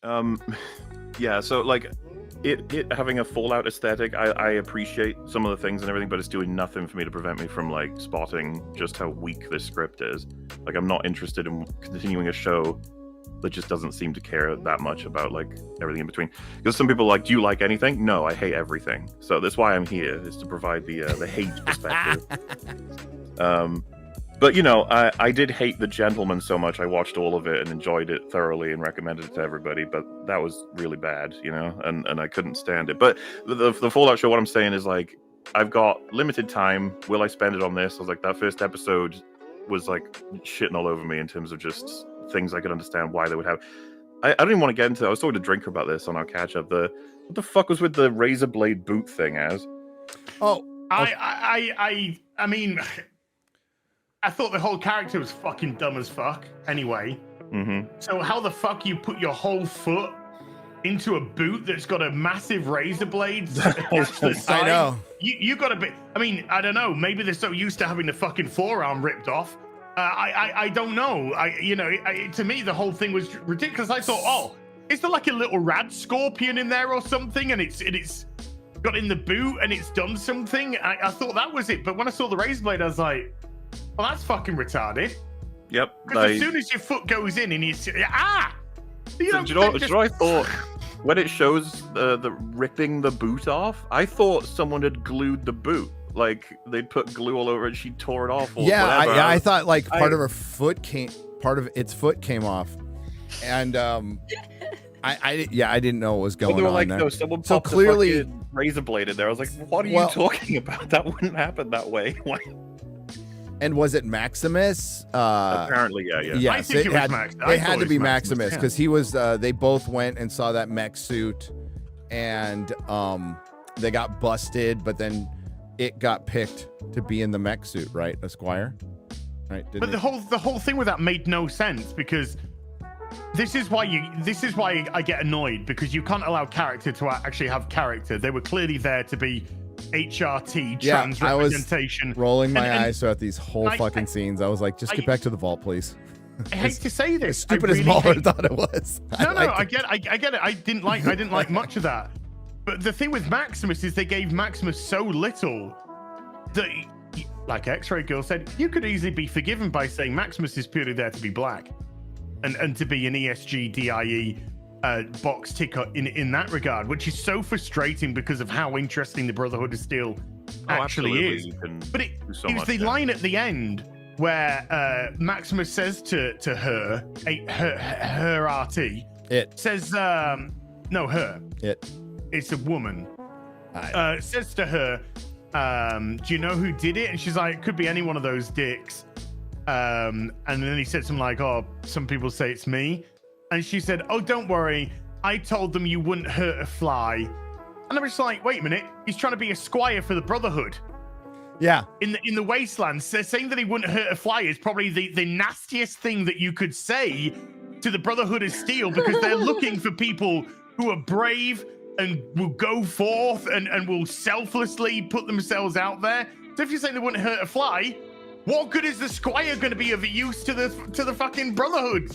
Um, yeah, so like it having a Fallout aesthetic, I appreciate some of the things and everything, but it's doing nothing for me to prevent me from like spotting just how weak this script is. Like I'm not interested in continuing a show that just doesn't seem to care that much about like everything in between. Because some people are like, do you like anything? No, I hate everything. So that's why I'm here, is to provide the hate perspective. But you know, I did hate The Gentleman so much. I watched all of it and enjoyed it thoroughly and recommended it to everybody. But that was really bad, you know, and I couldn't stand it. But the Fallout show, what I'm saying is like, I've got limited time. Will I spend it on this? I was like, that first episode was like shitting all over me in terms of just things I could understand why they would have. I don't even want to get into it. I was talking to Drinker about this on our catch up. What the fuck was with the razor blade boot thing, Az? Oh, I mean, I thought the whole character was fucking dumb as fuck anyway. So how the fuck you put your whole foot into a boot that's got a massive razor blade attached to the side? I know. You gotta be, I mean, I don't know. Maybe they're so used to having the fucking forearm ripped off. I don't know. To me, the whole thing was ridiculous. I thought, oh, is there like a little rad scorpion in there or something? And it's got in the boot and it's done something. I thought that was it. But when I saw the razor blade, I was like, well, that's fucking retarded. Yep. Because as soon as your foot goes in and it's do you know what I thought? When it shows the ripping the boot off, I thought someone had glued the boot. Like they'd put glue all over it. She tore it off. Or whatever. I thought like part of its foot came off, and I didn't know what was going on like, there. No, someone so popped clearly a razor blade in there. I was like, what are you talking about? That wouldn't happen that way. Why? And was it Maximus? Apparently, yeah. Yes, it had to be Maximus because he was. They both went and saw that mech suit, and they got busted. But then it got picked to be in the mech suit, right, Esquire? Right. But the whole thing with that made no sense because this is why I get annoyed, because you can't allow character to actually have character. They were clearly there to be HRT, trans representation. I was rolling my eyes throughout these whole fucking scenes. I was like, just get back to the vault, please. I hate to say this. As stupid as Mauler thought it was. I get it. I didn't like much of that. But the thing with Maximus is they gave Maximus so little that, like X-Ray Girl said, you could easily be forgiven by saying Maximus is purely there to be black and to be an ESG DIE box ticker in that regard, which is so frustrating because of how interesting the Brotherhood of Steel actually is. But it was the line at the end where Maximus says to her RT, says, no, her. It's a woman. Says to her, do you know who did it? And she's like, it could be any one of those dicks. And then he said something like, oh, some people say it's me. And she said, oh, don't worry. I told them you wouldn't hurt a fly. And I was like, wait a minute. He's trying to be a squire for the Brotherhood. Yeah. In the wastelands. Saying that he wouldn't hurt a fly is probably the nastiest thing that you could say to the Brotherhood of Steel, because they're looking for people who are brave and will go forth and will selflessly put themselves out there. So if you're saying they wouldn't hurt a fly, what good is the squire going to be of use to the fucking Brotherhood?